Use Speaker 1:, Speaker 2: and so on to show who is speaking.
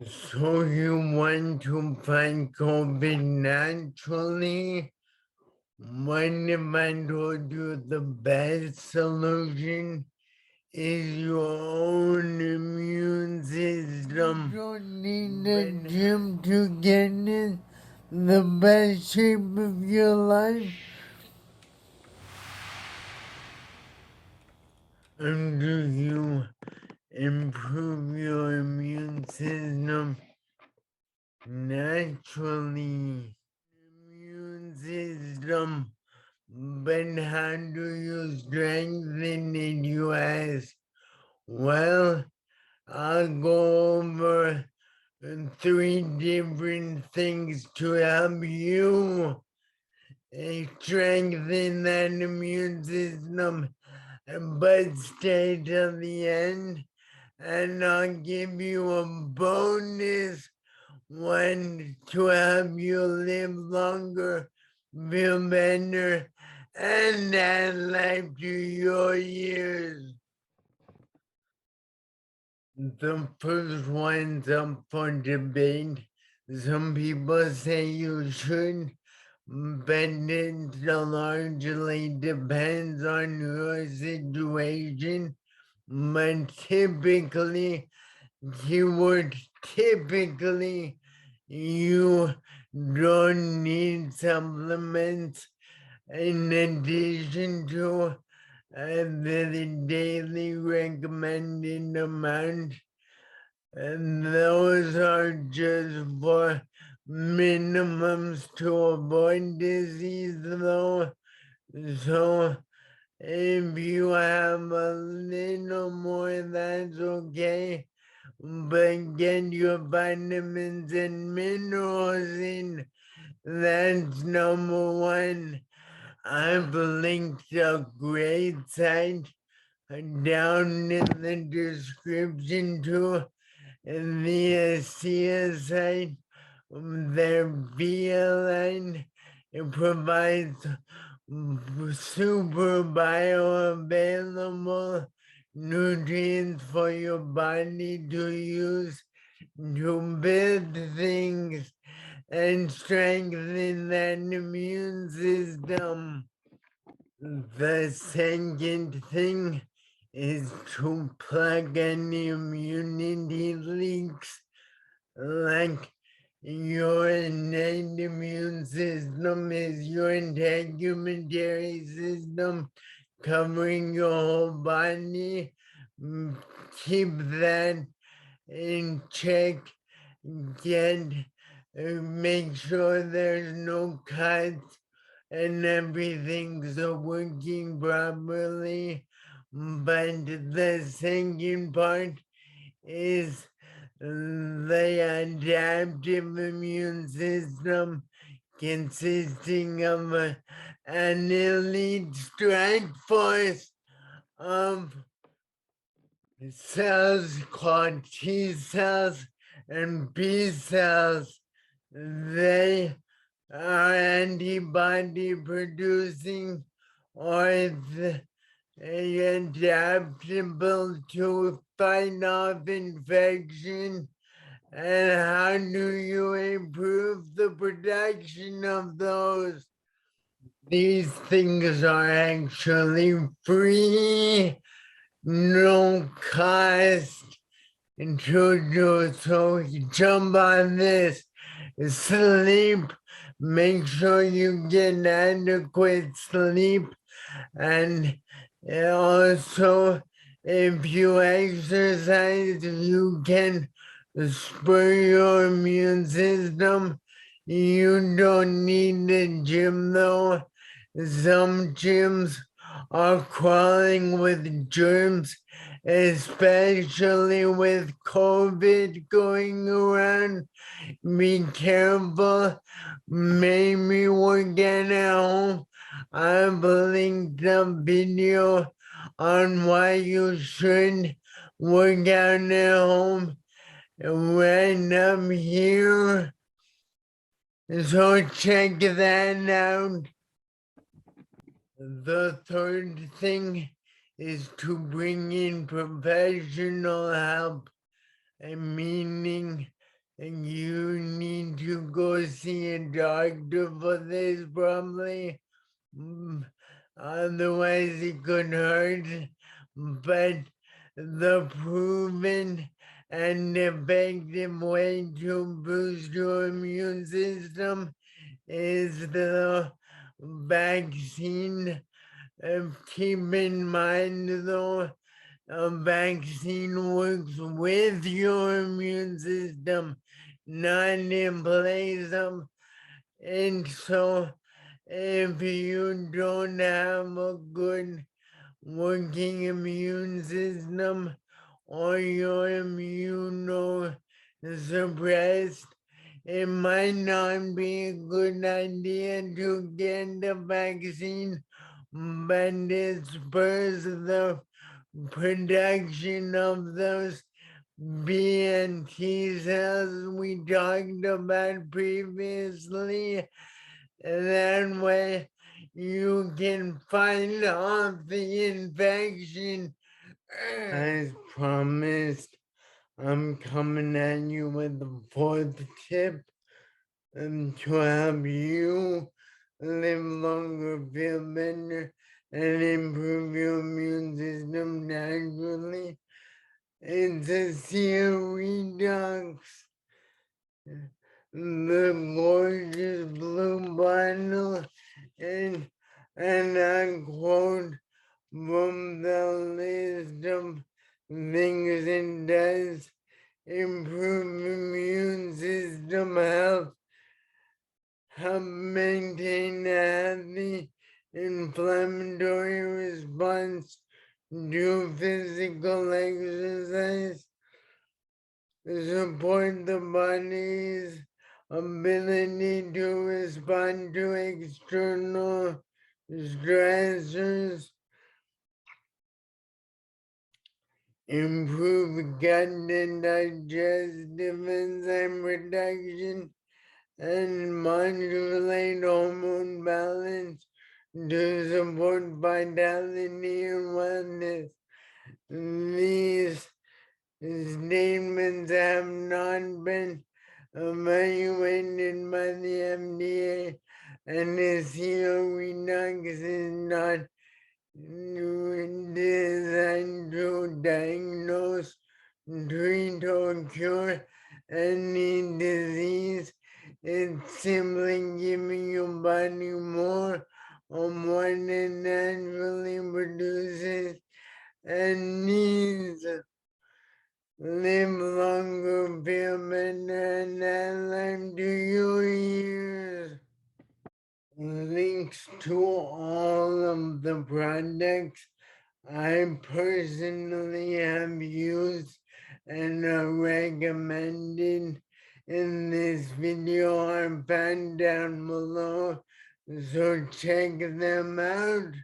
Speaker 1: So you want to fight COVID naturally? What if I told you the best solution is your own immune system? You don't need a gym to get in the best shape of your life. Until you improve your immune system naturally. Immune system. But how do you strengthen it, you ask? Well, I'll go over three different things to help you strengthen that immune system, but stay till the end, and I'll give you a bonus one to help you live longer, feel better, and add life to your years. The first one's up for debate. Some people say you should, but it largely depends on your situation. But typically, keyword typically, you don't need supplements in addition to the daily recommended amount, and those are just for minimums to avoid disease though. So if you have a little more, that's okay, but get your vitamins and minerals in. That's number one. I've linked a great site down in the description to the ASEA site. Their VIA line, it provides super bioavailable nutrients for your body to use to build things and strengthen that immune system. The second thing is to plug any immunity leaks, like your innate immune system is your integumentary system covering your whole body. Keep that in check. Get make sure there's no cuts and everything's working properly. But the second part is the adaptive immune system consisting of an elite strike force of cells called T cells and B cells. They are antibody producing or adaptable to fight off infection. And how do you improve the production of those? These things are actually free, no cost to do. So jump on this. Sleep. Make sure you get adequate sleep. And also, if you exercise, you can spur your immune system. You don't need a gym though. Some gyms are crawling with germs, especially with COVID going around. Be careful. Maybe we'll get at home. I've linked a video on why you should work out at home right up here. So check that out. The third thing is to bring in professional help, meaning and you need to go see a doctor for this probably. Otherwise it could hurt. But the proven and effective way to boost your immune system is the vaccine. Keep in mind though, a vaccine works with your immune system, not in place of. And so, if you don't have a good working immune system or you're immunosuppressed, it might not be a good idea to get the vaccine, but it spurs the production of those B and T cells we talked about previously. And that way you can fight off the infection. As promised, I'm coming at you with the fourth tip to help you live longer, feel better, and improve your immune system naturally. It's ASEA redox. The gorgeous blue bottle, and I quote from the list of things it does: improve immune system health, help maintain a healthy inflammatory response, do physical exercise, support the body's ability to respond to external stressors, improve gut and digestive enzyme production, and modulate hormone balance to support vitality and wellness. These statements have not been evaluated by the FDA, and ASEA redox is not designed to diagnose, treat, or cure any disease. It's simply giving your body more of what it naturally produces and needs. Live longer, feel better, and add life to your years. Links to all of the products I personally have used and are recommended in this video are found down below, so check them out.